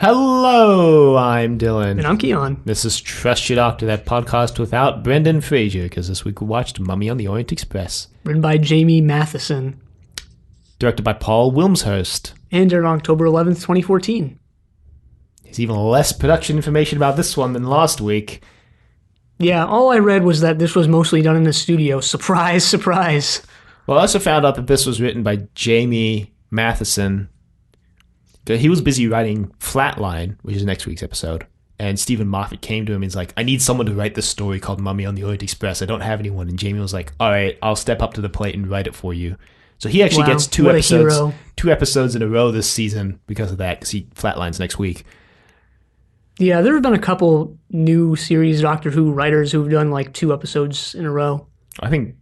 Hello, I'm Dylan. And I'm Keon. This is Trust Your Doctor, that podcast without Brendan Fraser, because this week we watched Mummy on the Orient Express. Written by Jamie Mathieson. Directed by Paul Wilmshurst. And aired on October 11th, 2014. There's even less production information about this one than last week. Yeah, all I read was that this was mostly done in the studio. Surprise, surprise. Well, I also found out that this was written by Jamie Mathieson. He was busy writing Flatline, which is next week's episode. And Stephen Moffat came to him and he's like, I need someone to write this story called Mummy on the Orient Express. I don't have anyone. And Jamie was like, all right, I'll step up to the plate and write it for you. So he actually gets two episodes in a row this season because of that, because he flatlines next week. Yeah, there have been a couple new series Doctor Who writers who've done like 2 episodes in a row. I think,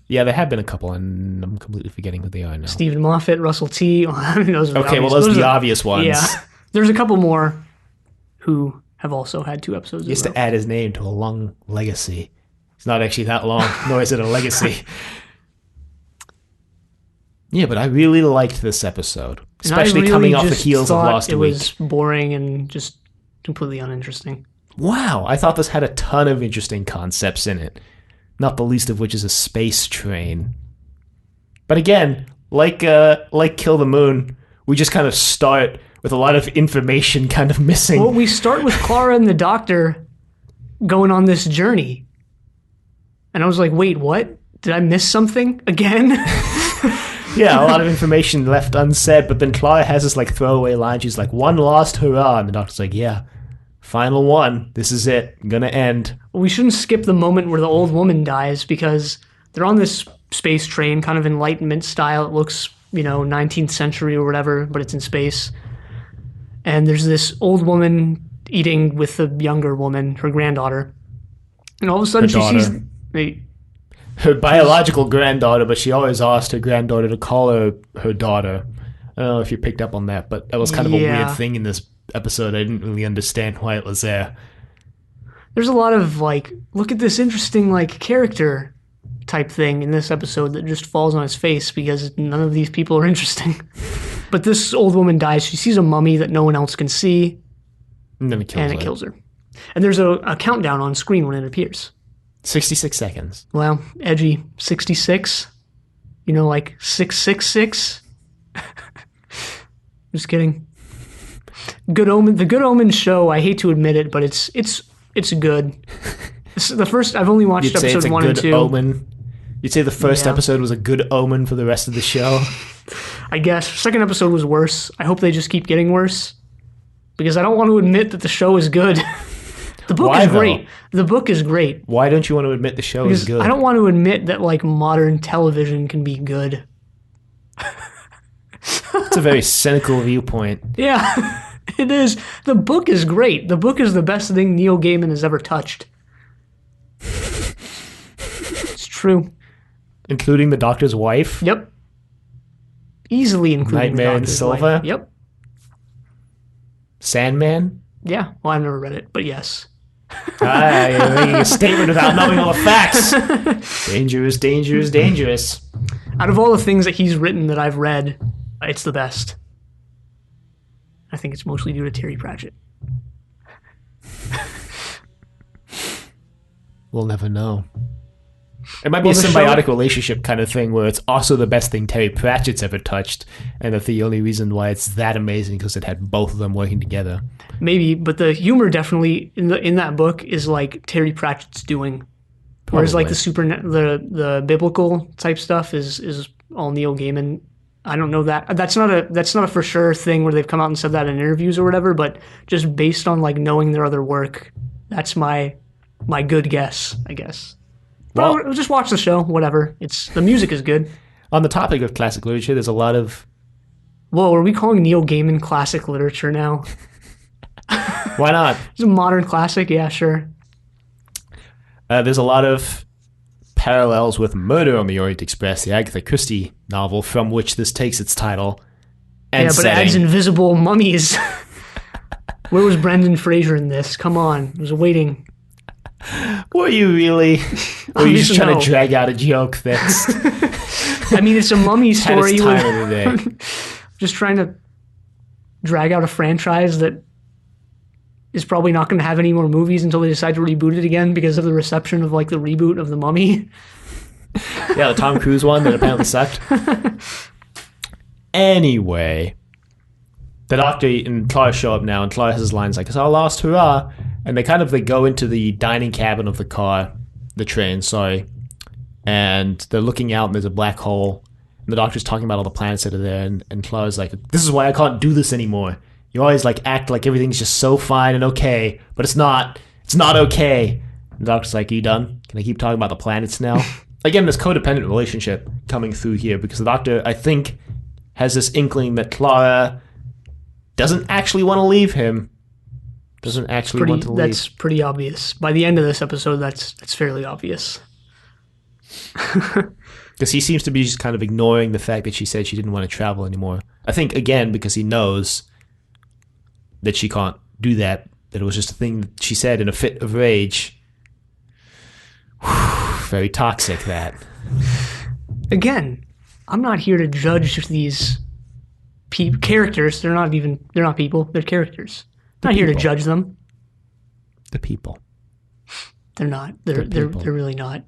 yeah, there have been a couple, and I'm completely forgetting who they are now. Stephen Moffat, Russell T. Those are those are the obvious ones. Yeah, there's a couple more who have also had 2 episodes in a row. He has to add his name to a long legacy. It's not actually that long, nor is it a legacy. Yeah, but I really liked this episode, especially coming off the heels of last week. It was boring and just completely uninteresting. Wow, I thought this had a ton of interesting concepts in it, not the least of which is a space train. But again, like Kill the Moon, we just kind of start with a lot of information kind of missing. Well, we start with Clara and the Doctor going on this journey. And I was like, wait, what? Did I miss something again? Yeah, a lot of information left unsaid, but then Clara has this like throwaway line. She's like, one last hurrah. And the Doctor's like, yeah, final one. This is it. I'm going to end. We shouldn't skip the moment where the old woman dies because they're on this space train, kind of Enlightenment style. It looks, 19th century or whatever, but it's in space. And there's this old woman eating with the younger woman, her granddaughter. And all of a sudden she sees... Her biological granddaughter, but she always asked her granddaughter to call her daughter. I don't know if you picked up on that, but that was kind of a weird thing in this episode. I didn't really understand why it was there. There's a lot of, look at this interesting, character type thing in this episode that just falls on his face because none of these people are interesting. But this old woman dies. She sees a mummy that no one else can see. And then it kills her. And there's a countdown on screen when it appears. 66 seconds. Well, edgy. 66. 666. Just kidding. Good Omen. The Good Omen show, I hate to admit it, but it's good. The first, I've only watched episode 1 and 2. Omen. You'd say the first episode was a good omen for the rest of the show? I guess. Second episode was worse. I hope they just keep getting worse. Because I don't want to admit that the show is good. The book is great. The book is great. Why don't you want to admit the show is good? I don't want to admit that modern television can be good. It's a very cynical viewpoint. Yeah, it is. The book is great. The book is the best thing Neil Gaiman has ever touched. It's true. Including the Doctor's wife? Yep. Easily including Nightmare the Doctor's and Silver? wife. Yep. Sandman? Yeah. Well, I've never read it, but yes. You're making a statement without knowing all the facts. Dangerous, dangerous, dangerous. Out of all the things that he's written that I've read, it's the best. I think it's mostly due to Terry Pratchett. We'll never know. It might be a symbiotic relationship kind of thing where it's also the best thing Terry Pratchett's ever touched, and that the only reason why it's that amazing because it had both of them working together. Maybe, but the humor definitely in that book is like Terry Pratchett's doing. Whereas the biblical type stuff is all Neil Gaiman. I don't know that. That's not a for sure thing where they've come out and said that in interviews or whatever, but just based on knowing their other work, that's my good guess, I guess. Well, just watch the show, whatever. The music is good. On the topic of classic literature, there's a lot of... Whoa, are we calling Neil Gaiman classic literature now? Why not? It's a modern classic, yeah, sure. There's a lot of parallels with Murder on the Orient Express, the Agatha Christie novel from which this takes its title. And but it adds invisible mummies. Where was Brendan Fraser in this? Come on, I was waiting. Were you really? Or are you just trying to drag out a joke that's... I mean, it's a mummy story. Time of the day. Just trying to drag out a franchise that is probably not going to have any more movies until they decide to reboot it again because of the reception of like the reboot of The Mummy. Yeah, the Tom Cruise one that apparently sucked. Anyway, the Doctor and Clara show up now, and Clara has his lines like, "It's our last hurrah," and they go into the dining cabin of the train, and they're looking out, and there's a black hole, and the Doctor's talking about all the planets that are there, and Clara's like, "This is why I can't do this anymore. You always like act like everything's just so fine and okay, but it's not okay." And the Doctor's like, "Are you done? Can I keep talking about the planets now?" Again, this codependent relationship coming through here, because the Doctor, I think, has this inkling that Clara doesn't actually want to leave him. That's pretty obvious. By the end of this episode, that's fairly obvious. Because he seems to be just kind of ignoring the fact that she said she didn't want to travel anymore. I think, again, because he knows that she can't do that it was just a thing that she said in a fit of rage. Very toxic, that. Again, I'm not here to judge these characters. They're not people. They're characters. I'm not here to judge them. The people. They're not. They're really not.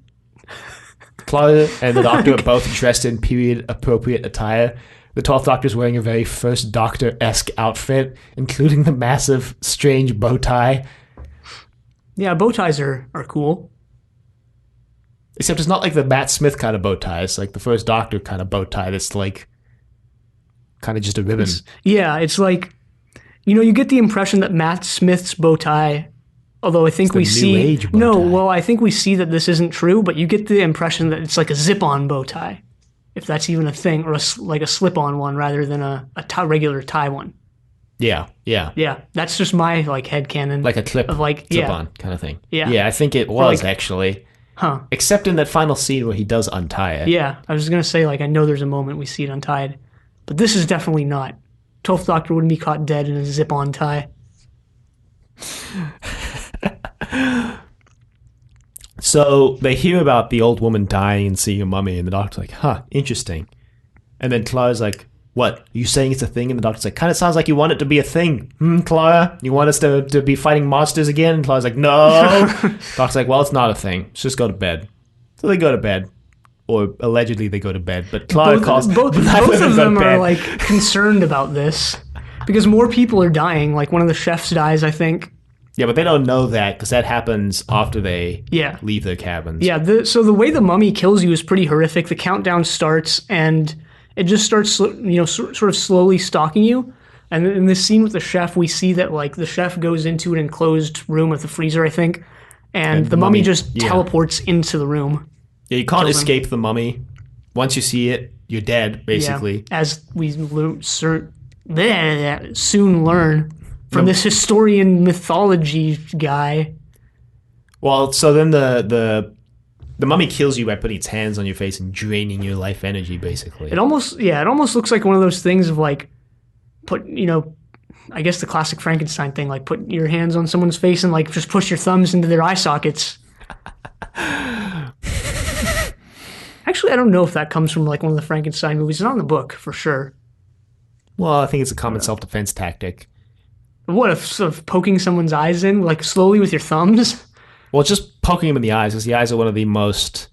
Claudia and the Doctor are both dressed in period-appropriate attire. The 12th Doctor's wearing a very First Doctor-esque outfit, including the massive, strange bow tie. Yeah, bow ties are cool. Except it's not like the Matt Smith kind of bow tie. It's like the First Doctor kind of bow tie that's like kind of just a ribbon. It's like, you get the impression that Matt Smith's bow tie, although I think I think we see that this isn't true, but you get the impression that it's like a zip-on bow tie, if that's even a thing, or like a slip-on one rather than a regular tie one. Yeah. That's just my headcanon. Like a clip-on kind of thing. Yeah, I think it was actually. Huh. Except in that final scene where he does untie it. Yeah, I was going to say, I know there's a moment we see it untied, but this is definitely not. 12th Doctor wouldn't be caught dead in a zip-on tie. So they hear about the old woman dying and seeing a mummy, and the Doctor's like, huh, interesting. And then Clara's like, what? Are you saying it's a thing? And the Doctor's like, kind of sounds like you want it to be a thing. Clara? You want us to be fighting monsters again? And Clara's like, no. Doctor's like, well, it's not a thing. Let's just go to bed. So they go to bed. Or allegedly they go to bed. But Clara calls... Both of them are, concerned about this. Because more people are dying. One of the chefs dies, I think. Yeah, but they don't know that because that happens after they leave their cabins. Yeah, so the way the mummy kills you is pretty horrific. The countdown starts, and it just starts, sort of slowly stalking you. And in this scene with the chef, we see that, the chef goes into an enclosed room with the freezer, I think, and the mummy just teleports into the room. Yeah, you can't escape the mummy. Once you see it, you're dead, basically. Yeah, as we soon learn from this historian mythology guy. Well, so then the mummy kills you by putting its hands on your face and draining your life energy, basically. It almost looks like one of those things of I guess the classic Frankenstein thing, put your hands on someone's face and just push your thumbs into their eye sockets. Actually, I don't know if that comes from one of the Frankenstein movies. It's not in the book for sure. Well, I think it's a common self-defense tactic. What, of poking someone's eyes in, slowly with your thumbs? Well, just poking them in the eyes, because the eyes are one of the most...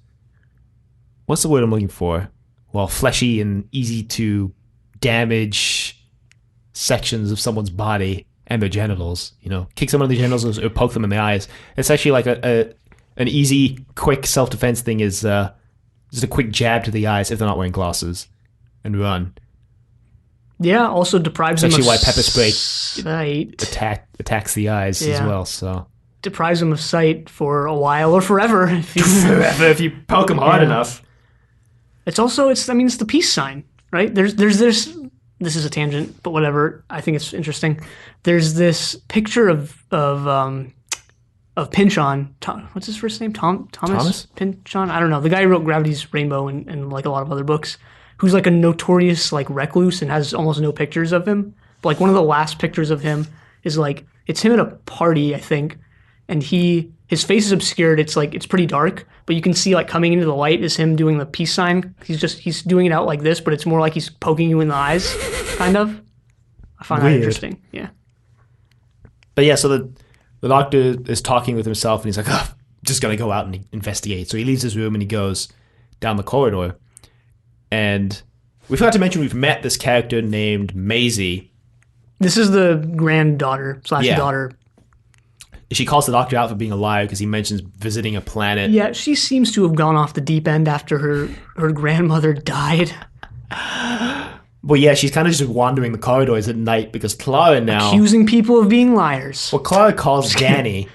What's the word I'm looking for? Well, fleshy and easy to damage sections of someone's body and their genitals. Kick someone in the genitals or poke them in the eyes. It's actually an easy, quick self-defense thing is just a quick jab to the eyes if they're not wearing glasses and run. Yeah, also deprives them of why pepper spray sight. Attacks the eyes as well. So deprives them of sight for a while or forever. If you poke them hard enough. It's also it's the peace sign, right? There's this. This is a tangent, but whatever. I think it's interesting. There's this picture of Pynchon. What's his first name? Thomas Pynchon. I don't know. The guy who wrote Gravity's Rainbow and a lot of other books. Who's a notorious recluse and has almost no pictures of him. But one of the last pictures of him is it's him at a party, I think, and his face is obscured. It's it's pretty dark, but you can see coming into the light is him doing the peace sign. He's doing it out like this, but it's more like he's poking you in the eyes, kind of. find that interesting. Yeah. But yeah, so the doctor is talking with himself, and he's like, oh, just going to go out and investigate. So he leaves his room, and he goes down the corridor. And we forgot to mention we've met this character named Maisie. This is the granddaughter / daughter. She calls the doctor out for being a liar because he mentions visiting a planet. Yeah, she seems to have gone off the deep end after her grandmother died. Well, yeah, she's kind of just wandering the corridors at night because Clara now... accusing people of being liars. Well, Clara calls Danny,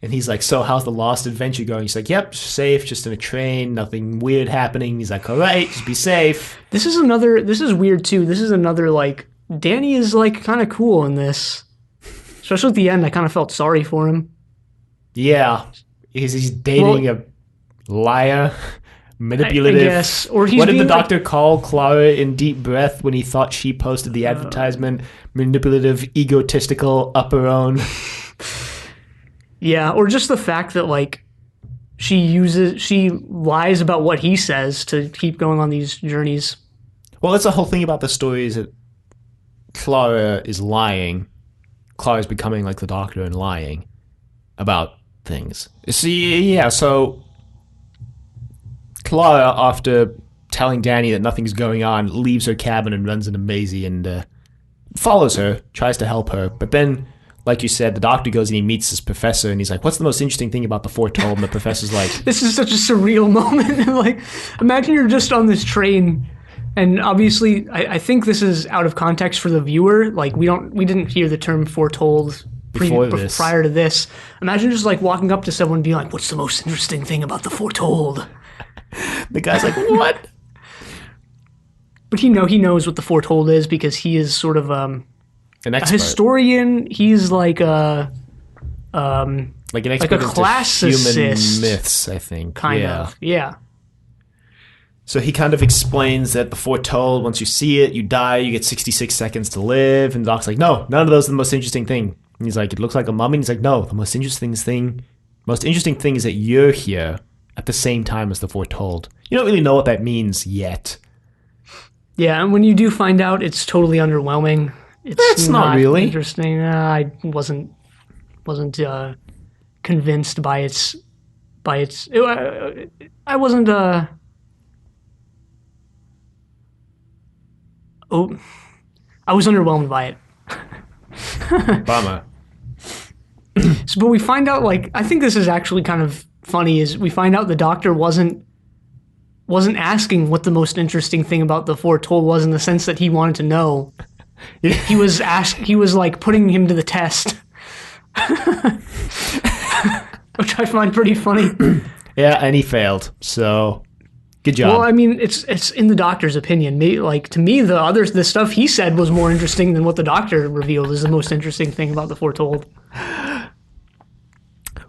and he's like, so how's the lost adventure going? She's like, yep, safe, just in a train, nothing weird happening. He's like, all right, just be safe. This is weird, too. This is another, like, Danny is, like, kind of cool in this. Especially at the end, I kind of felt sorry for him. Yeah, he's dating a liar, manipulative. I guess. Or he's what did the doctor call Clara in Deep Breath when he thought she posted the advertisement? Manipulative, egotistical, up her own. Yeah, or just the fact that, like, she lies about what he says to keep going on these journeys. Well, that's the whole thing about the story is that Clara is lying. Clara's becoming like the doctor and lying about things. See, yeah, so Clara, after telling Danny that nothing's going on, leaves her cabin and runs into Maisie and follows her, tries to help her. But then, like you said, the doctor goes and he meets this professor and he's like, what's the most interesting thing about the foretold? And the professor's like... This is such a surreal moment. Like, imagine you're just on this train... And obviously, I think this is out of context for the viewer. Like, we didn't hear the term foretold prior to this. Imagine just like walking up to someone and being like, "What's the most interesting thing about the foretold?" The guy's like, "What?" But he knows what the foretold is because he is sort of an expert. A historian. He's like an expert, like a classicist, human myths, I think. Kind of, yeah. So he kind of explains that the foretold, once you see it, you die, you get 66 seconds to live. And the doc's like, no, none of those are the most interesting thing. And he's like, it looks like a mummy. And he's like, no, the most interesting thing is that you're here at the same time as the foretold. You don't really know what that means yet. Yeah, and when you do find out, it's totally underwhelming. It's not really interesting. I wasn't convinced by its. I wasn't. I was underwhelmed by it. Bummer. But we find out, like, I think this is actually kind of funny, is we find out the doctor wasn't asking what the most interesting thing about the foretold was in the sense that he wanted to know. Yeah. He was like putting him to the test. Which I find pretty funny. Yeah, and he failed, so... Good job. Well, I mean, it's in the doctor's opinion. Like, to me, the stuff he said was more interesting than what the doctor revealed is the most interesting thing about the foretold.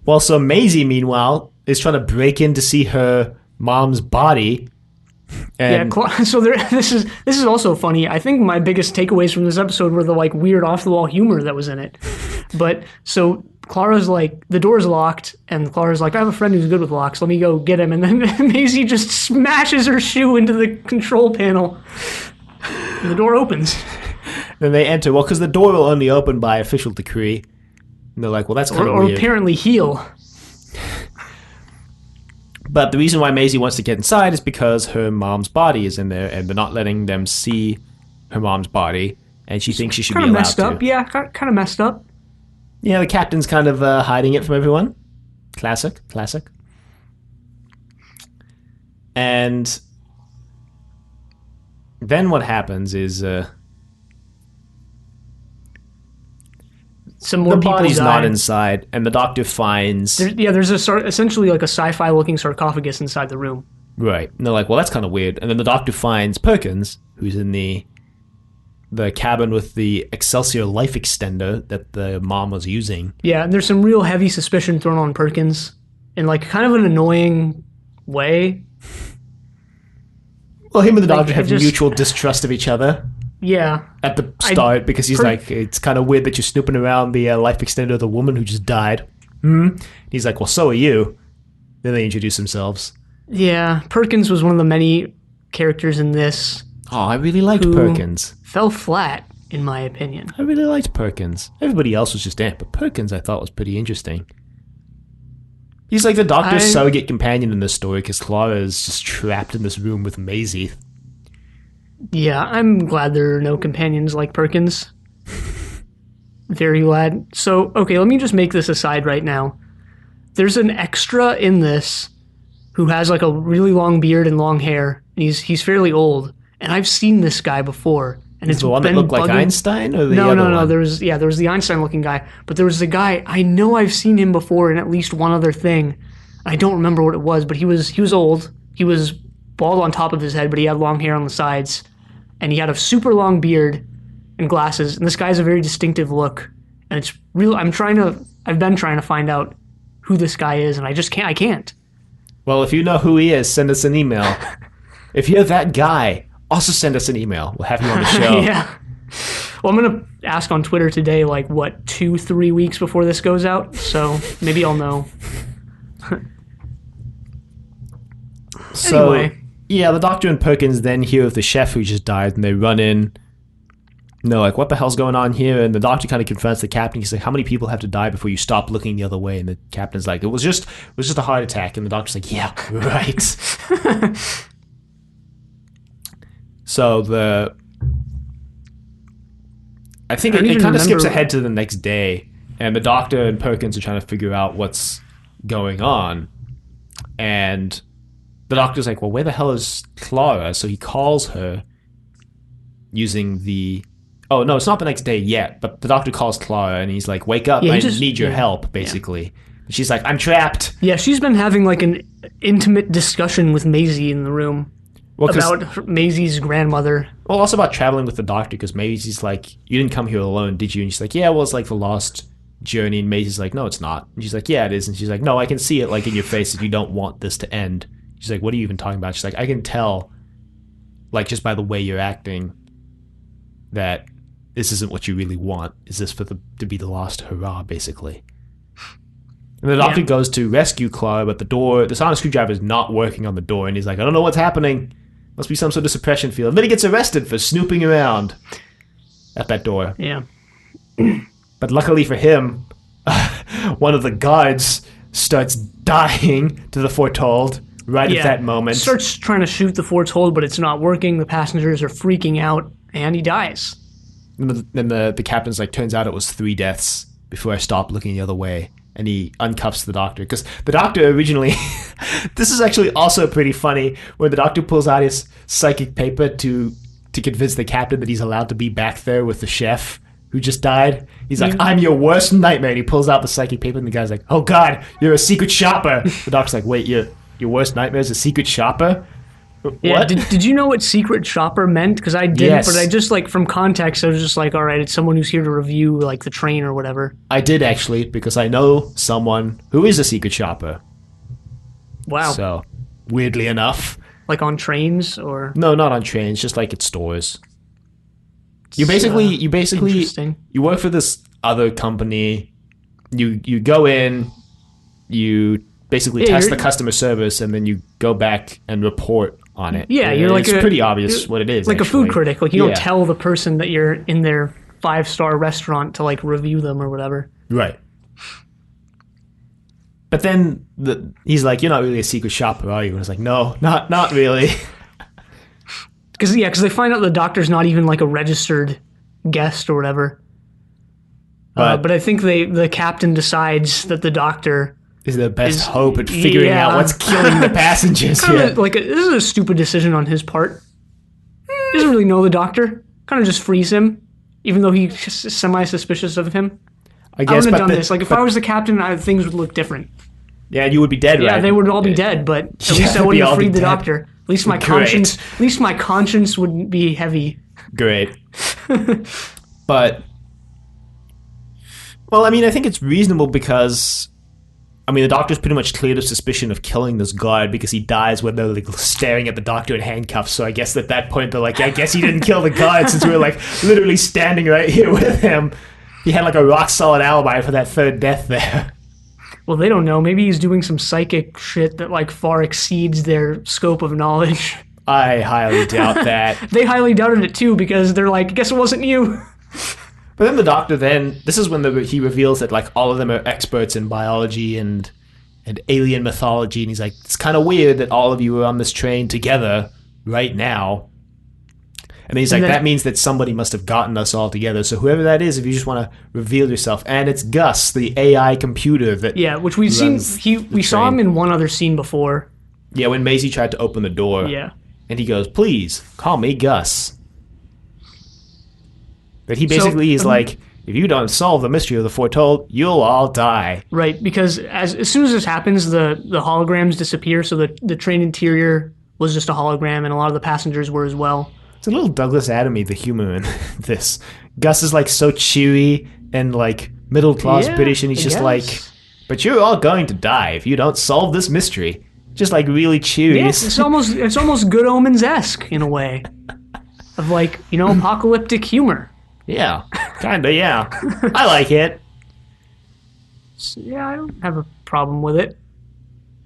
Well, so Maisie, meanwhile, is trying to break in to see her mom's body. And so this is also funny. I think my biggest takeaways from this episode were the like weird off the wall humor that was in it. But so Clara's like, the door's locked, and Clara's like, I have a friend who's good with locks. Let me go get him. And then Maisie just smashes her shoe into the control panel. And the door opens. Then they enter. Well, because the door will only open by official decree. And they're like, well, that's kind of weird. Or apparently heal. But the reason why Maisie wants to get inside is because her mom's body is in there, and they're not letting them see her mom's body, and she thinks she should be allowed messed up. to. Yeah, kind of messed up. Yeah, the captain's kind of hiding it from everyone. Classic. And then what happens is some more the people body's die. not inside, and the doctor finds... There's essentially like a sci-fi looking sarcophagus inside the room. Right. And they're like, well, that's kind of weird. And then the doctor finds Perkins, who's in the cabin with the Excelsior life extender that the mom was using. Yeah, and there's some real heavy suspicion thrown on Perkins in like kind of an annoying way. Well, him and the doctor have mutual distrust of each other. Yeah. At the start, because he's like, it's kind of weird that you're snooping around the life extender of the woman who just died. He's like, well, so are you. Then they introduce themselves. Yeah, Perkins was one of the many characters in this. Oh, I really liked Perkins. Fell flat in my opinion. I really liked Perkins. Everybody else was just but Perkins I thought was pretty interesting. He's like the doctor's surrogate companion in this story because Clara is just trapped in this room with Maisie. Yeah, I'm glad there are no companions like Perkins. Very glad. So, okay, let me just make this aside right now. There's an extra in this who has like a really long beard and long hair. And he's fairly old, and I've seen this guy before. And it's the one that looked like Einstein, or no, other one? There was the Einstein-looking guy, but there was a guy I know I've seen him before in at least one other thing. I don't remember what it was, but he was old. He was bald on top of his head, but he had long hair on the sides, and he had a super long beard and glasses. And this guy has a very distinctive look, and it's real. I've been trying to find out who this guy is, and I just can't. I can't. Well, if you know who he is, send us an email. If you're that guy, also send us an email. We'll have you on the show. Yeah. Well, I'm going to ask on Twitter today, 2-3 weeks before this goes out. So maybe I'll know. So, anyway. Yeah, the doctor and Perkins then hear of the chef who just died, and they run in. And they're like, what the hell's going on here? And the doctor kind of confronts the captain. He's like, how many people have to die before you stop looking the other way? And the captain's like, it was just a heart attack. And the doctor's like, yeah, right. So I think it kind of skips ahead to the next day, and the doctor and Perkins are trying to figure out what's going on. And the doctor's like, well, where the hell is Clara? So he calls her using the... Oh, no, it's not the next day yet, but the doctor calls Clara, and he's like, wake up, I need your help, basically. Yeah. And she's like, I'm trapped. Yeah, she's been having an intimate discussion with Maisie in the room. About Maisie's grandmother. Well, also about traveling with the doctor, because Maisie's like, you didn't come here alone, did you? And she's like, yeah, well, it's like the lost journey. And Maisie's like, no, it's not. And she's like, yeah, it is. And she's like, no, I can see it in your face that you don't want this to end. She's like, what are you even talking about? She's like, I can tell, just by the way you're acting, that this isn't what you really want. Is this to be the last hurrah, basically? And the doctor goes to rescue Clara, but the sonic screwdriver is not working on the door. And he's like, I don't know what's happening. Must be some sort of suppression field. And then he gets arrested for snooping around at that door. Yeah. But luckily for him, one of the guards starts dying to the Foretold at that moment. Starts trying to shoot the Foretold, but it's not working. The passengers are freaking out, and he dies. And the captain's like, turns out it was 3 deaths before I stopped looking the other way. And he uncuffs the doctor. Because the doctor originally... this is actually also pretty funny, where the doctor pulls out his psychic paper to convince the captain that he's allowed to be back there with the chef who just died. He's like, I'm your worst nightmare. And he pulls out the psychic paper, and the guy's like, oh, God, you're a secret shopper. The doctor's like, wait, your worst nightmare is a secret shopper? Yeah, what? Did you know what secret shopper meant? Because I didn't, yes. But I just, from context, I was just like, all right, it's someone who's here to review, the train or whatever. I did, actually, because I know someone who is a secret shopper. Wow. So, weirdly enough. On trains, or? No, not on trains, just, at stores. You basically you work for this other company, you go in, you basically test the customer service, and then you go back and report on it. Yeah, it's pretty obvious what it is. Like actually. A food critic. You don't tell the person that you're in their 5-star restaurant to review them or whatever. Right. But then he's like, you're not really a secret shopper, are you? And it's like, no, not really. Because they find out the doctor's not even a registered guest or whatever. But I think the captain decides that the doctor is the best hope at figuring out what's killing the passengers here. This is a stupid decision on his part. He doesn't really know the doctor. Kind of just frees him, even though he's semi-suspicious of him. I guess. I would have done this. If I was the captain, things would look different. Yeah, you would be dead, right? Yeah, they would all be dead, but at least I wouldn't have freed the doctor. At least my conscience wouldn't be heavy. Great. But, well, I think it's reasonable because, the doctor's pretty much cleared of suspicion of killing this guard because he dies when they're staring at the doctor in handcuffs. So I guess at that point they're like, I guess he didn't kill the guard since we're literally standing right here with him. He had a rock solid alibi for that 3rd death there. Well, they don't know. Maybe he's doing some psychic shit that far exceeds their scope of knowledge. I highly doubt that. They highly doubted it too because they're like, I guess it wasn't you. But then the doctor this is when he reveals that like all of them are experts in biology and alien mythology, and he's like, it's kind of weird that all of you are on this train together right now. And he's like, that means that somebody must have gotten us all together. So whoever that is, if you just want to reveal yourself. And it's Gus, the AI computer that which we've seen. We saw him in one other scene before. Yeah, when Maisie tried to open the door. Yeah. And he goes, please, call me Gus. But he basically is like, if you don't solve the mystery of the foretold, you'll all die. Right, because as soon as this happens, the holograms disappear, so the train interior was just a hologram, and a lot of the passengers were as well. It's a little Douglas Adamy, the humor in this. Gus is like so cheery and like middle-class British, and he's just like, but you're all going to die if you don't solve this mystery. Just like really cheery. Yes, it's almost Good Omens-esque in a way. Of like, apocalyptic humor. Yeah, kind of, yeah. I like it. Yeah, I don't have a problem with it.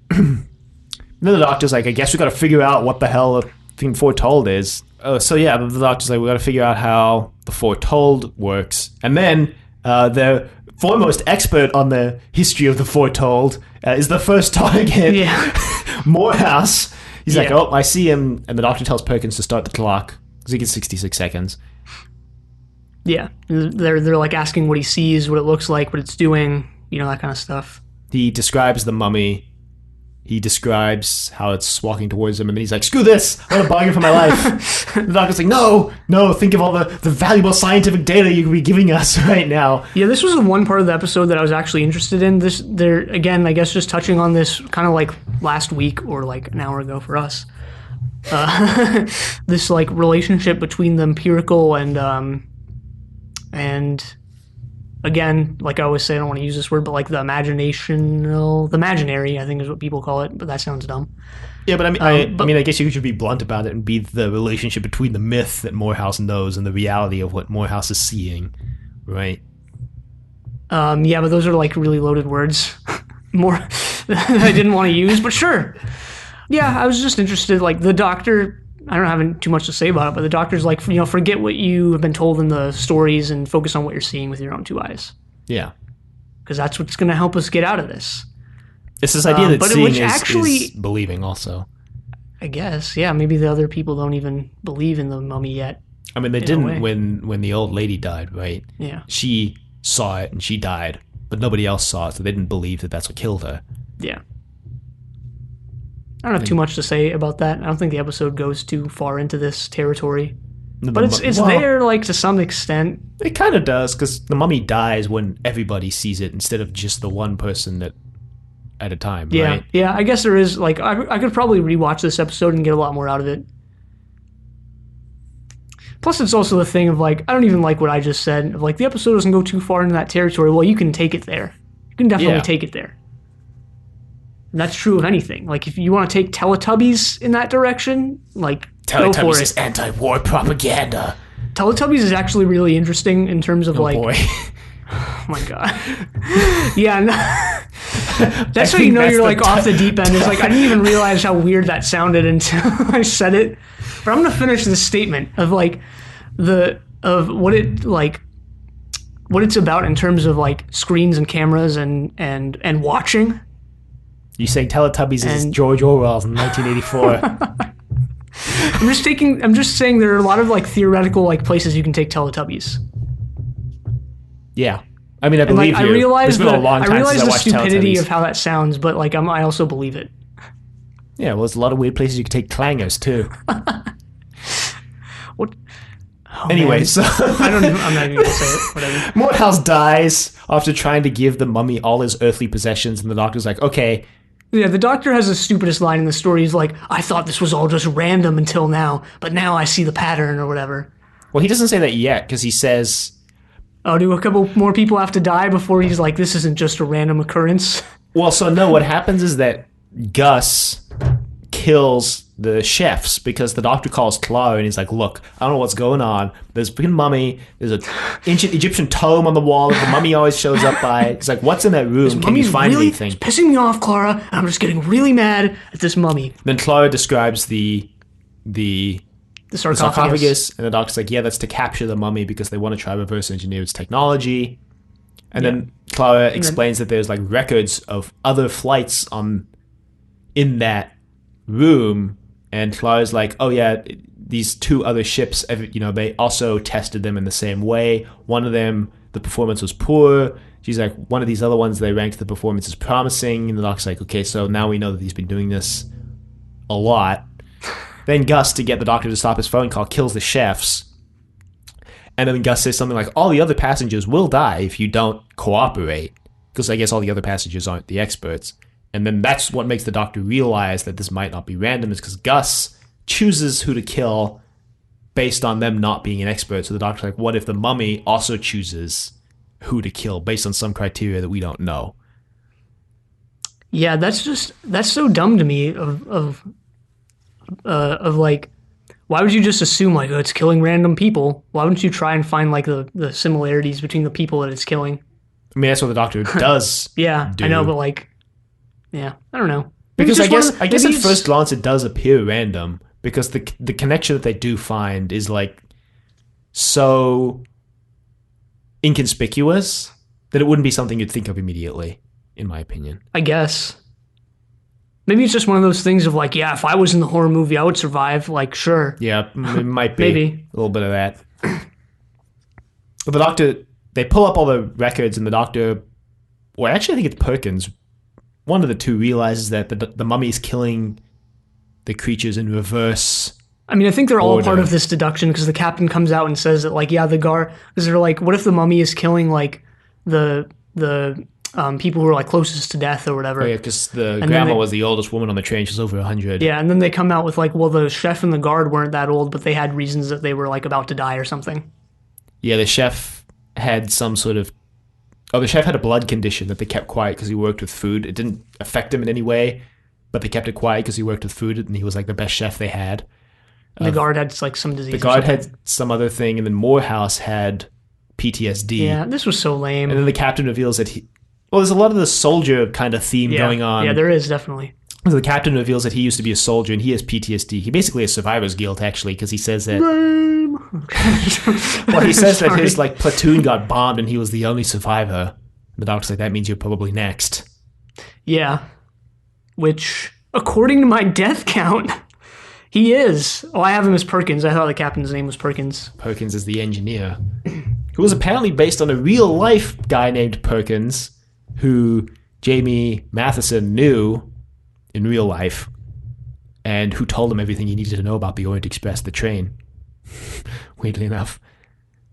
Then the doctor's like, I guess we got to figure out what the hell the thing foretold is. So yeah, the doctor's like, we got to figure out how the foretold works. And then the foremost expert on the history of the foretold is the first target, Morehouse. He's like, oh, I see him. And the doctor tells Perkins to start the clock because he gets 66 seconds. Yeah, they're like asking what he sees, what it looks like, what it's doing, that kind of stuff. He describes the mummy. He describes how it's walking towards him, and then he's like, screw this, I want to bargain for my life. The doctor's like, no, think of all the valuable scientific data you could be giving us right now. Yeah, this was the one part of the episode that I was actually interested in. They're, again, I guess just touching on this kind of like last week or like an hour ago for us. This like relationship between the empirical and again, like I always say, I don't want to use this word, but like the imaginary, I think is what people call it, but that sounds dumb. Yeah, but I guess you should be blunt about it and be the relationship between the myth that Morehouse knows and the reality of what Morehouse is seeing, right? Yeah, but those are like really loaded words. More that I didn't want to use, but sure. Yeah, I was just interested, like the doctor, I don't have too much to say about it, but the doctor's like, forget what you have been told in the stories and focus on what you're seeing with your own two eyes. Yeah. Because that's what's going to help us get out of this. It's this idea that seeing is believing also. I guess, yeah. Maybe the other people don't even believe in the mummy yet. I mean, they didn't when the old lady died, right? Yeah. She saw it and she died, but nobody else saw it, so they didn't believe that that's what killed her. Yeah. I don't have too much to say about that. I don't think the episode goes too far into this territory. But it's there, like, to some extent. It kind of does, because the mummy dies when everybody sees it instead of just the one person at a time, right? Yeah, I guess there is, like, I could probably rewatch this episode and get a lot more out of it. Plus, it's also the thing of, like, I don't even like what I just said. Of, like, the episode doesn't go too far into that territory. Well, you can take it there. You can definitely take it there. And that's true of anything. Like, if you want to take Teletubbies in that direction, like, go for it. Teletubbies is anti-war propaganda. Teletubbies is actually really interesting in terms of, like... boy. Oh, my God. Yeah, that's how you know you're, like, off the deep end. It's like, I didn't even realize how weird that sounded until I said it. But I'm going to finish this statement of, like, what it's about in terms of, like, screens and cameras and watching. You say Teletubbies is George Orwell's in 1984. I'm just saying there are a lot of like theoretical like places you can take Teletubbies. Yeah. I mean, I believe you. I realize the stupidity Teletubbies. of how that sounds, but like I also believe it. Yeah, well, there's a lot of weird places you can take clangers too. What? Oh, anyway, man. so I'm not even gonna say it. Whatever. Morehouse dies after trying to give the mummy all his earthly possessions, and the doctor's like, okay. Yeah, the doctor has the stupidest line in the story. He's like, I thought this was all just random until now, but now I see the pattern or whatever. Well, he doesn't say that yet, because he says... Oh, do a couple more people have to die before he's like, this isn't just a random occurrence? Well, so no, what happens is that Gus kills the chefs because the doctor calls Clara and he's like, look, I don't know what's going on. There's a freaking mummy. There's an ancient Egyptian tome on the wall that the mummy always shows up by. He's like, what's in that room? Can you find anything? It's pissing me off, Clara, and I'm just getting really mad at this mummy. Then Clara describes the The sarcophagus. And the doctor's like, yeah, that's to capture the mummy because they want to try reverse engineer its technology. And then Clara explains that there's like records of other flights in that room. And Clara's like, oh yeah, these 2 other ships, they also tested them in the same way. One of them, the performance was poor. She's like, one of these other ones, they ranked the performance as promising. And the doc's like, okay, so now we know that he's been doing this a lot. Then Gus, to get the doctor to stop his phone call, kills the chefs. And then Gus says something like, all the other passengers will die if you don't cooperate. Because I guess all the other passengers aren't the experts. And then that's what makes the doctor realize that this might not be random, is because Gus chooses who to kill based on them not being an expert. So the doctor's like, what if the mummy also chooses who to kill based on some criteria that we don't know? Yeah, that's so dumb to me of like, why would you just assume like, oh, it's killing random people? Why wouldn't you try and find like the similarities between the people that it's killing? I mean, that's what the doctor does. Yeah, do. I know, but like, yeah, I don't know. Because I guess at first glance it does appear random, because the connection that they do find is like so inconspicuous that it wouldn't be something you'd think of immediately, in my opinion. I guess. Maybe it's just one of those things of like, yeah, if I was in the horror movie, I would survive. Like, sure. Yeah, it might be. Maybe. A little bit of that. But the doctor, they pull up all the records, and the doctor, well, actually I think it's Perkins, one of the 2 realizes that the mummy is killing the creatures in reverse. I mean, I think they're all part of this deduction, because the captain comes out and says that, like, yeah, the guard, because they're like, what if the mummy is killing like the people who are like closest to death or whatever? Oh yeah, because the grandma was the oldest woman on the train. She's over 100. Yeah, and then they come out with like, well, the chef and the guard weren't that old, but they had reasons that they were like about to die or something. Yeah, the chef had some sort of... Oh, the chef had a blood condition that they kept quiet because he worked with food. It didn't affect him in any way, but they kept it quiet because he worked with food, and he was like the best chef they had. The guard had like some disease. The guard had some other thing, and then Morehouse had PTSD. Yeah, this was so lame. And then the captain reveals that there's a lot of the soldier kind of theme going on. Yeah, there is, definitely. So the captain reveals that he used to be a soldier and he has PTSD. He basically has survivor's guilt, actually, because he says that... Well, he says that his like platoon got bombed and he was the only survivor. The doctor's like, that means you're probably next. Yeah. Which, according to my death count, he is. Oh, I have him as Perkins. I thought the captain's name was Perkins. Perkins is the engineer, who was apparently based on a real-life guy named Perkins, who Jamie Mathieson knew in real life, and who told him everything he needed to know about the Orient Express, the train. Weirdly enough.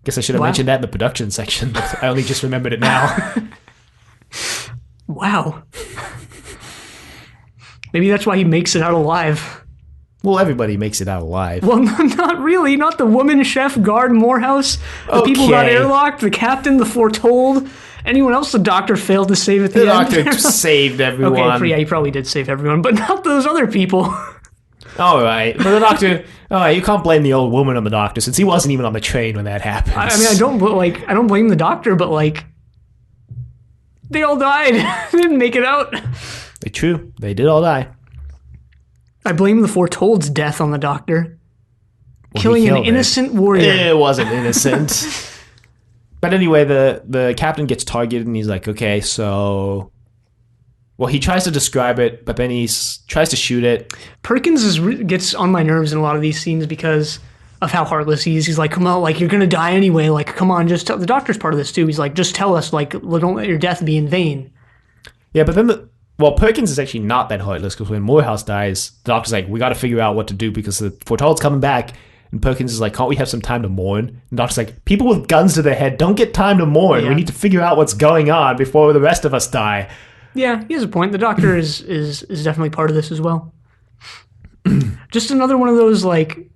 Guess I should have mentioned that in the production section, but I only just remembered it now. Wow. Maybe that's why he makes it out alive. Well, everybody makes it out alive. Well, not really. Not the woman, chef, guard, Morehouse. The people got airlocked, the captain, the foretold. Anyone else the doctor failed to save at the end? The doctor saved everyone. Okay, yeah, he probably did save everyone, but not those other people. All right, but the doctor... All right, you can't blame the old woman on the doctor, since he wasn't even on the train when that happened. I mean, I don't blame the doctor, but like, they all died. They didn't make it out. True, they did all die. I blame the foretold's death on the doctor. Killing an innocent warrior. It wasn't innocent. But anyway, the captain gets targeted, and he's like, okay, so... Well, he tries to describe it, but then he tries to shoot it. Perkins gets on my nerves in a lot of these scenes because of how heartless he is. He's like, come on, like, you're going to die anyway. Like, come on, just tell... The doctor's part of this, too. He's like, just tell us, like, don't let your death be in vain. Yeah, but then Perkins is actually not that heartless, because when Morehouse dies, the doctor's like, we got to figure out what to do because the foretold's coming back. And Perkins is like, can't we have some time to mourn? And the doctor's like, people with guns to their head don't get time to mourn. Yeah. We need to figure out what's going on before the rest of us die. Yeah, he has a point. The doctor is definitely part of this as well. Just another one of those, like,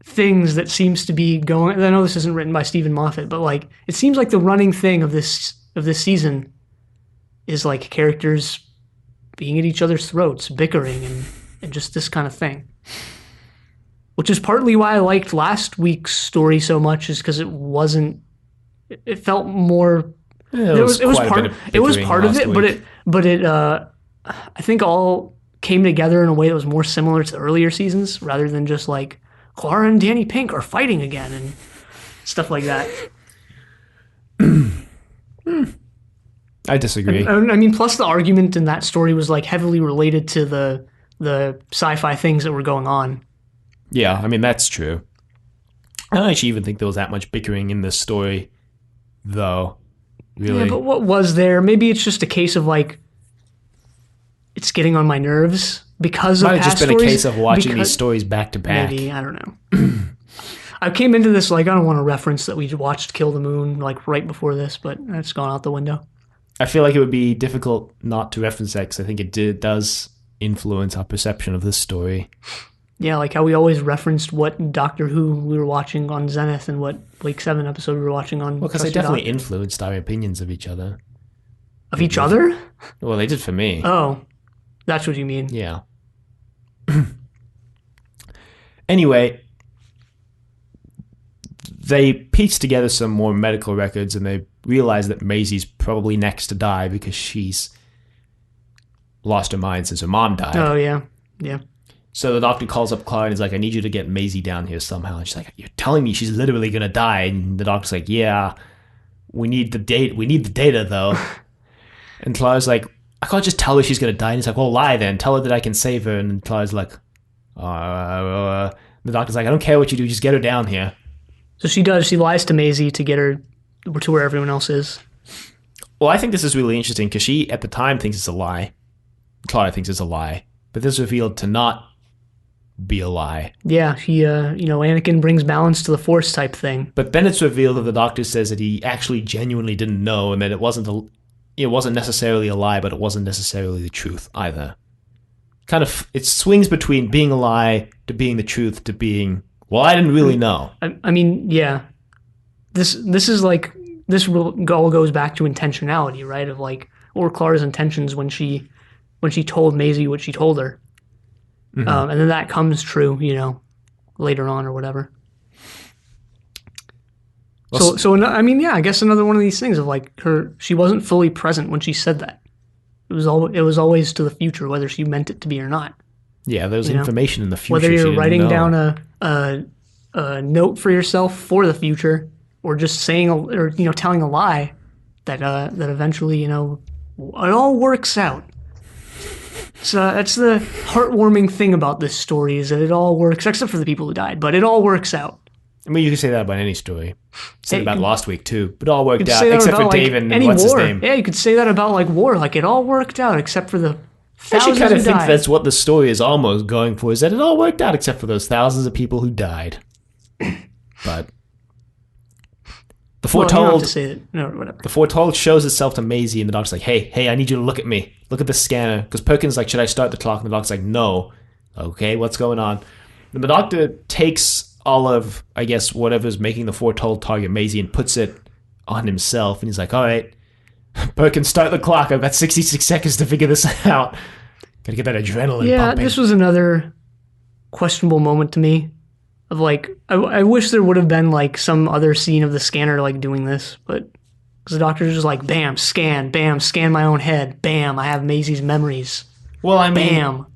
things that seems to be going... I know this isn't written by Stephen Moffat, but, like, it seems like the running thing of this season is, like, characters being at each other's throats, bickering, and just this kind of thing. Which is partly why I liked last week's story so much, is because it wasn't... It felt more... Yeah, it was part of it, but it I think all came together in a way that was more similar to the earlier seasons, rather than just like Clara and Danny Pink are fighting again and stuff like that. I disagree. I mean, plus the argument in that story was like heavily related to the sci-fi things that were going on. Yeah, I mean, that's true. I don't actually even think there was that much bickering in this story, though. Really. Yeah, but what was there? Maybe it's just a case of like, it's getting on my nerves because of Might have past just been stories. a case of watching these stories back to back. Maybe, I don't know. I came into this like, I don't want to reference that we watched Kill the Moon like right before this, but that's gone out the window. I feel like it would be difficult not to reference that because I think it does influence our perception of this story. Yeah, like how we always referenced what Doctor Who we were watching on Zenith and what Week 7 episode we were watching on... Well, because they definitely influenced our opinions of each other. Of each other? Well, they did for me. Oh, that's what you mean. Yeah. Anyway, they pieced together some more medical records and they realized that Maisie's probably next to die because she's lost her mind since her mom died. Oh, yeah. Yeah. So the doctor calls up Clara and is like, I need you to get Maisie down here somehow. And she's like, you're telling me she's literally going to die? And the doctor's like, yeah, we need the data. We need the data, though. And Clara's like, I can't just tell her she's going to die. And he's like, well, lie then. Tell her that I can save her. And Clara's like, the doctor's like, I don't care what you do. Just get her down here. So she does. She lies to Maisie to get her to where everyone else is. Well, I think this is really interesting because she, at the time, thinks it's a lie. Clara thinks it's a lie. But this is revealed to not be a lie. Yeah, he, Anakin brings balance to the Force type thing. But then it's revealed that the doctor says that he actually genuinely didn't know and that it wasn't necessarily a lie, but it wasn't necessarily the truth either. Kind of, it swings between being a lie to being the truth to being, well, I didn't really know. I mean, yeah. This is like, this all goes back to intentionality, right? Of like, what were Clara's intentions when she told Maisie what she told her? Mm-hmm. And then that comes true, later on or whatever. Well, so I mean, yeah, I guess another one of these things of like she wasn't fully present when she said that. It was always to the future, whether she meant it to be or not. Yeah, there's information in the future. Whether you're writing down a note for yourself for the future, or just saying telling a lie that eventually it all works out. So that's the heartwarming thing about this story is that it all works, except for the people who died, but it all works out. I mean, you can say that about any story. Said about last week too, but it all worked out except for Dave and what's his name. Yeah, you could say that about like war, like it all worked out except for the thousands who died. I actually kind of think that's what the story is almost going for, is that it all worked out except for those thousands of people who died. But the foretold, the foretold shows itself to Maisie, and the doctor's like, "Hey, I need you to look at me. Look at the scanner." Because Perkins is like, "Should I start the clock?" And the doctor's like, "No." Okay, what's going on? And the doctor takes all of, I guess, whatever's making the foretold target Maisie and puts it on himself, and he's like, "All right, Perkins, start the clock. I've got 66 seconds to figure this out. Gotta get that adrenaline pumping." This was another questionable moment to me. Of like, I wish there would have been like some other scene of the scanner like doing this, but because the doctor's just like, bam, scan my own head, bam, I have Maisie's memories. Well, I mean, bam.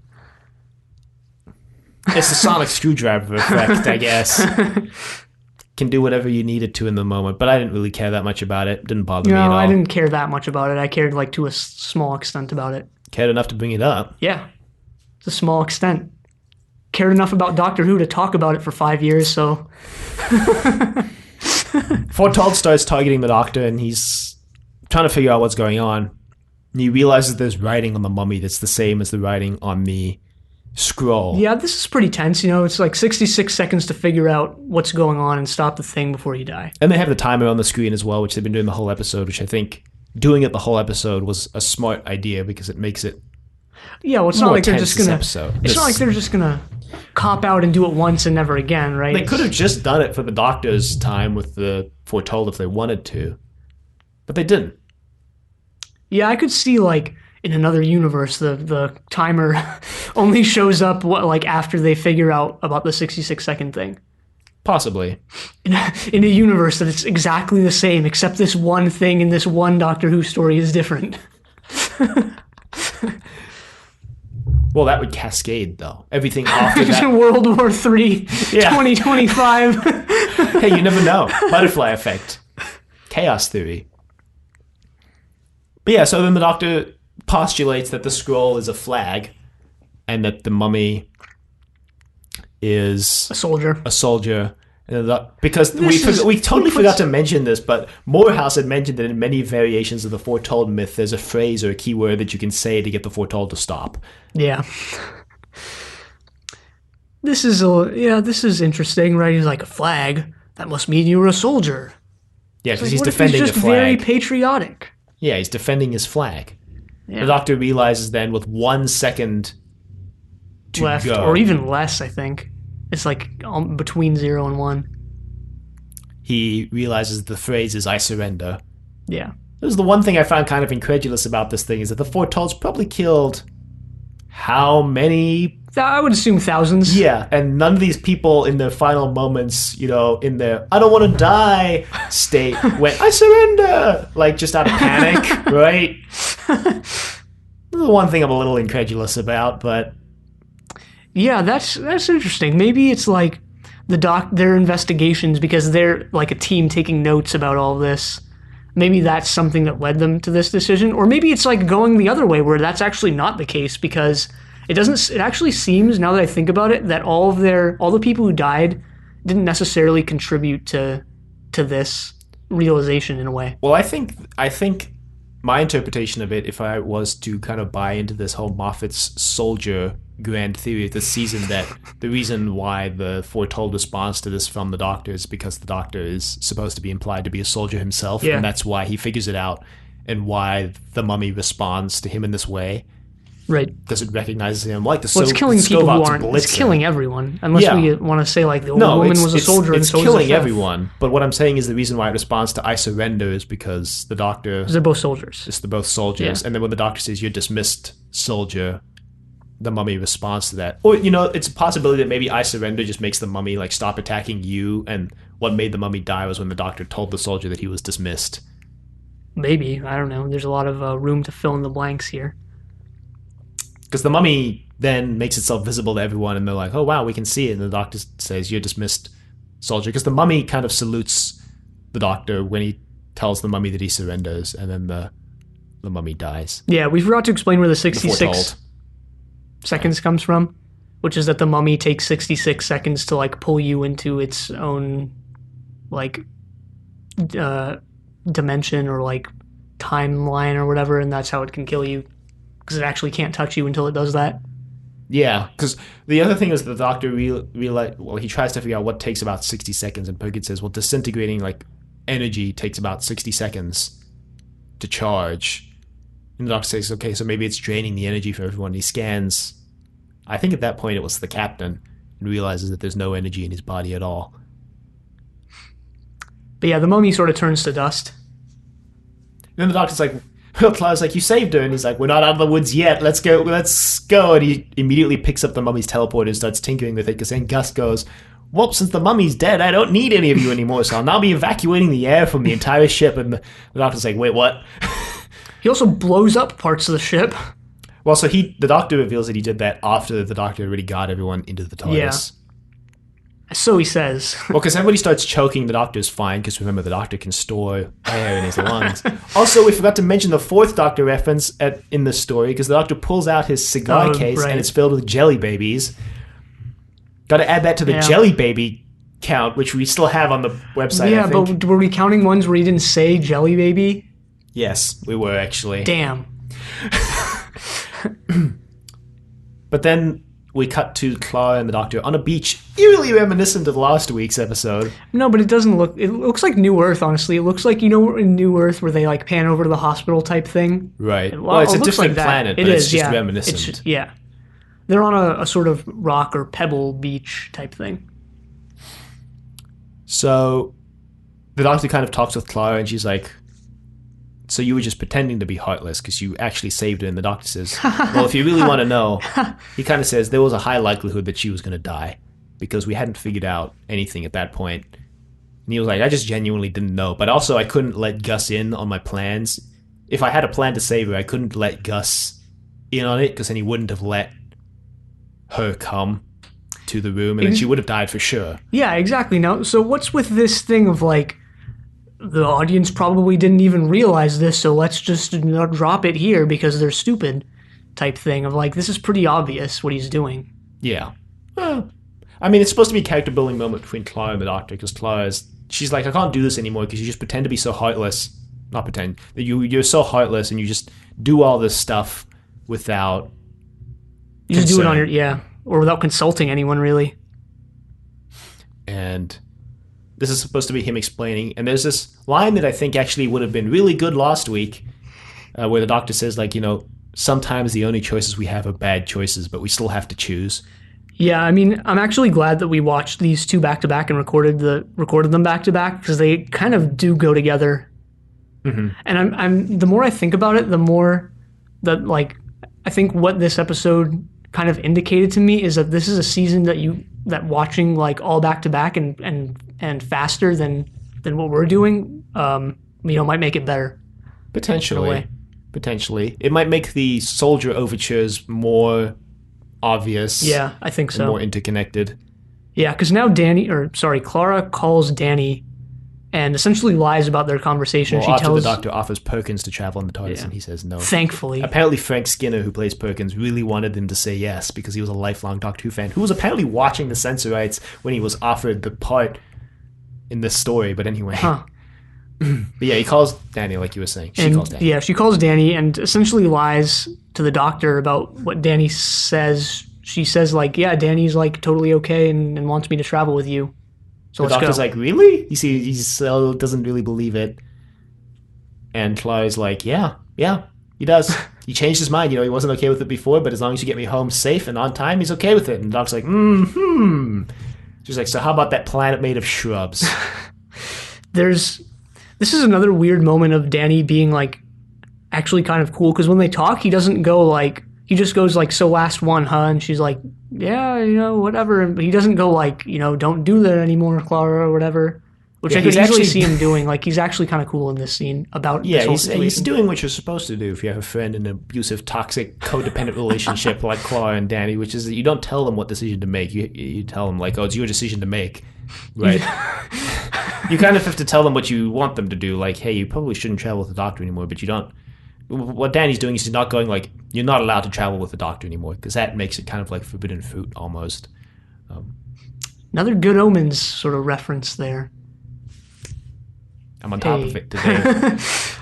It's the sonic screwdriver effect, I guess. Can do whatever you needed to in the moment, but I didn't really care that much about it. Didn't bother me at all. No, I didn't care that much about it. I cared like to a small extent about it. Cared enough to bring it up. Yeah, it's a small extent. Cared enough about Doctor Who to talk about it for 5 years, so... Foretold starts targeting the doctor, and he's trying to figure out what's going on. And he realizes there's writing on the mummy that's the same as the writing on the scroll. Yeah, this is pretty tense, It's like 66 seconds to figure out what's going on and stop the thing before you die. And they have the timer on the screen as well, which they've been doing the whole episode, which I think doing it the whole episode was a smart idea because it makes it... Yeah, well, it's not like they're just gonna... It's not like they're just gonna cop out and do it once and never again, right? They could have just done it for the doctor's time with the foretold if they wanted to, but they didn't. Yeah, I could see like in another universe the timer only shows up after they figure out about the 66-second thing. Possibly. In a universe that it's exactly the same, except this one thing in this one Doctor Who story is different. Well, that would cascade, though. Everything after that. World War III, 2025. Hey, you never know. Butterfly effect. Chaos theory. But yeah, so then the Doctor postulates that the scroll is a flag and that the mummy is A soldier. Because we totally forgot to mention this, but Morehouse had mentioned that in many variations of the foretold myth, there's a phrase or a keyword that you can say to get the foretold to stop. Yeah. This is interesting, right? He's like, a flag? That must mean you were a soldier. Yeah, because he's defending the flag. He's just very patriotic. Yeah, he's defending his flag. Yeah. The Doctor realizes then with 1 second to left, go, or even less, I think. It's like between 0 and 1. He realizes the phrase is "I surrender." Yeah. This is the one thing I found kind of incredulous about this thing, is that the Foretold's probably killed how many? I would assume thousands. Yeah, and none of these people in their final moments, in their "I don't want to die" state went "I surrender," like just out of panic, right? This is the one thing I'm a little incredulous about, but yeah, that's interesting. Maybe it's like their investigations, because they're like a team taking notes about all this. Maybe that's something that led them to this decision, or maybe it's like going the other way, where that's actually not the case, because it actually seems, now that I think about it, that all the people who died didn't necessarily contribute to this realization in a way. Well, I think my interpretation of it, if I was to kind of buy into this whole Moffat's soldier grand theory of the season, that the reason why the Foretold responds to this from the Doctor is because the Doctor is supposed to be implied to be a soldier himself, and that's why he figures it out, and why the mummy responds to him in this way. Right. Because it recognizes him like the it's killing people who aren't. It's killing everyone. Unless we want to say like the old woman was a soldier and so was a chef. It's killing everyone. But what I'm saying is the reason why it responds to "I surrender" is because the Doctor... Because they're both soldiers. They're both soldiers. Yeah. And then when the Doctor says, "You're dismissed, soldier," the mummy responds to that. Or, it's a possibility that maybe "I surrender" just makes the mummy like stop attacking you, and what made the mummy die was when the Doctor told the soldier that he was dismissed. Maybe. I don't know. There's a lot of room to fill in the blanks here. Because the mummy then makes itself visible to everyone, and they're like, "Oh, wow, we can see it." And the Doctor says, "You're dismissed, soldier." Because the mummy kind of salutes the Doctor when he tells the mummy that he surrenders, and then the mummy dies. Yeah, we forgot to explain where the 66 seconds comes from, which is that the mummy takes 66 seconds to like pull you into its own like dimension or like timeline or whatever, and that's how it can kill you. Because it actually can't touch you until it does that. Yeah, because the other thing is the Doctor he tries to figure out what takes about 60 seconds, and Purkett says, well, disintegrating like energy takes about 60 seconds to charge. And the Doctor says, okay, so maybe it's draining the energy for everyone. He scans, I think at that point it was the Captain, and realizes that there's no energy in his body at all. But yeah, the mummy sort of turns to dust. And then the Doctor's like, Clive's like, "You saved her," and he's like, "We're not out of the woods yet. Let's go. And he immediately picks up the mummy's teleporter and starts tinkering with it, because then Gus goes, "Well, since the mummy's dead, I don't need any of you anymore, so I'll now be evacuating the air from the entire ship." And the Doctor's like, "Wait, what?" He also blows up parts of the ship. Well, so the Doctor reveals that he did that after the Doctor already got everyone into the TARDIS. Yeah. So he says. Well, because everybody starts choking, the Doctor's fine, because remember, the Doctor can store air in his lungs. Also, we forgot to mention the fourth Doctor reference in the story, because the Doctor pulls out his cigar case, and it's filled with jelly babies. Got to add that to the jelly baby count, which we still have on the website, Yeah, I think. but were we counting ones where he didn't say jelly baby? Yes, we were, actually. Damn. But then we cut to Clara and the Doctor on a beach, eerily reminiscent of last week's episode. No, but it doesn't look... It looks like New Earth, honestly. It looks like, in New Earth where they like pan over to the hospital type thing. Right. Well, it's a different planet, but it's just reminiscent. Yeah. They're on a sort of rock or pebble beach type thing. So the Doctor kind of talks with Clara, and she's like, "So you were just pretending to be heartless because you actually saved her?" And the Doctor says, "Well, if you really want to know," he kind of says, "there was a high likelihood that she was going to die because we hadn't figured out anything at that point." And he was like, "I just genuinely didn't know. But also I couldn't let Gus in on my plans. If I had a plan to save her, I couldn't let Gus in on it, because then he wouldn't have let her come to the room, and then she would have died for sure. Yeah, exactly. Now, so what's with this thing of like, the audience probably didn't even realize this, so let's just drop it here because they're stupid type thing of like, this is pretty obvious what he's doing. Yeah. Well, I mean, it's supposed to be a character building moment between Clara and the Doctor, because she's like, I can't do this anymore because you just pretend to be so heartless. Not pretend. You're so heartless and you just do all this stuff without You just do it on your, or without consulting anyone, really. And this is supposed to be him explaining, and there's this line that I think actually would have been really good last week, where the Doctor says, like, sometimes the only choices we have are bad choices, but we still have to choose. Yeah, I mean, I'm actually glad that we watched these two back to back and recorded them back to back, because they kind of do go together. Mm-hmm. And I'm the more I think about it, the more that, like, I think what this episode kind of indicated to me is that this is a season that watching like all back to back and faster than what we're doing, might make it better. Potentially. It might make the soldier overtures more obvious. Yeah, I think so. More interconnected. Yeah, because now Clara calls Danny and essentially lies about their conversation. Well, after the Doctor offers Perkins to travel in the TARDIS, and he says no. Thankfully. Apparently Frank Skinner, who plays Perkins, really wanted him to say yes because he was a lifelong Doctor Who fan, who was apparently watching the Censorites when he was offered the part in this story. But anyway. Huh. But yeah, he calls Danny, like you were saying. She calls Danny. Yeah, she calls Danny and essentially lies to the Doctor about what Danny says. She says, like, yeah, Danny's, like, totally okay and wants me to travel with you. So the Doctor's like, really? You see, he still doesn't really believe it. And Clara's like, yeah, he does. He changed his mind. He wasn't okay with it before, but as long as you get me home safe and on time, he's okay with it. And the Doctor's like, She's like, so how about that planet made of shrubs? This is another weird moment of Danny being, like, actually kind of cool, because when they talk, he doesn't go, like, he just goes, like, so last one, huh? And she's like, yeah, whatever. But he doesn't go, like, don't do that anymore, Clara, or whatever. Which I could easily see him doing. Like, he's actually kind of cool in this scene about this whole situation. He's doing what you're supposed to do if you have a friend in an abusive, toxic, codependent relationship like Clara and Danny, which is that you don't tell them what decision to make. You tell them, like, oh, it's your decision to make. Right? You kind of have to tell them what you want them to do. Like, hey, you probably shouldn't travel with the Doctor anymore, but you don't. What Danny's doing is he's not going, like, you're not allowed to travel with the Doctor anymore, because that makes it kind of like forbidden fruit almost. Another Good Omens sort of reference there. I'm on top of it today.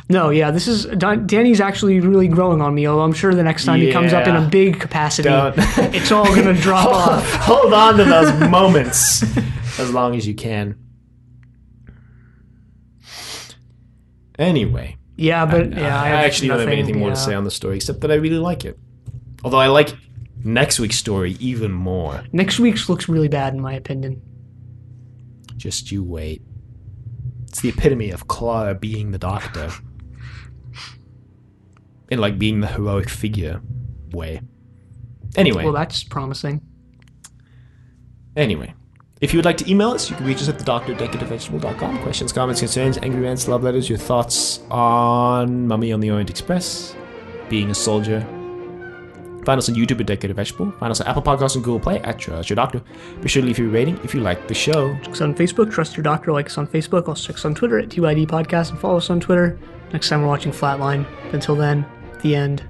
No, yeah, this is Danny's actually really growing on me. I'm sure the next time he comes up in a big capacity, it's all going to drop off. Hold on to those moments as long as you can. Anyway. Yeah, but I actually don't have anything more to say on the story except that I really like it. Although I like next week's story even more. Next week's looks really bad in my opinion. Just you wait. It's the epitome of Clara being the Doctor. In, like, being the heroic figure way. Anyway. Well, that's promising. Anyway. If you would like to email us, you can reach us at thedoctor@decorativevegetable.com. Questions, comments, concerns, angry rants, love letters, your thoughts on Mummy on the Orient Express, being a soldier. Find us on YouTube at Decorative Vegetable. Find us on Apple Podcasts and Google Play at Trust Your Doctor. Be sure to leave your rating if you like the show. Check us on Facebook, Trust Your Doctor. Like us on Facebook. Also check us on Twitter at TYD Podcast and follow us on Twitter. Next time we're watching Flatline. Until then, the end.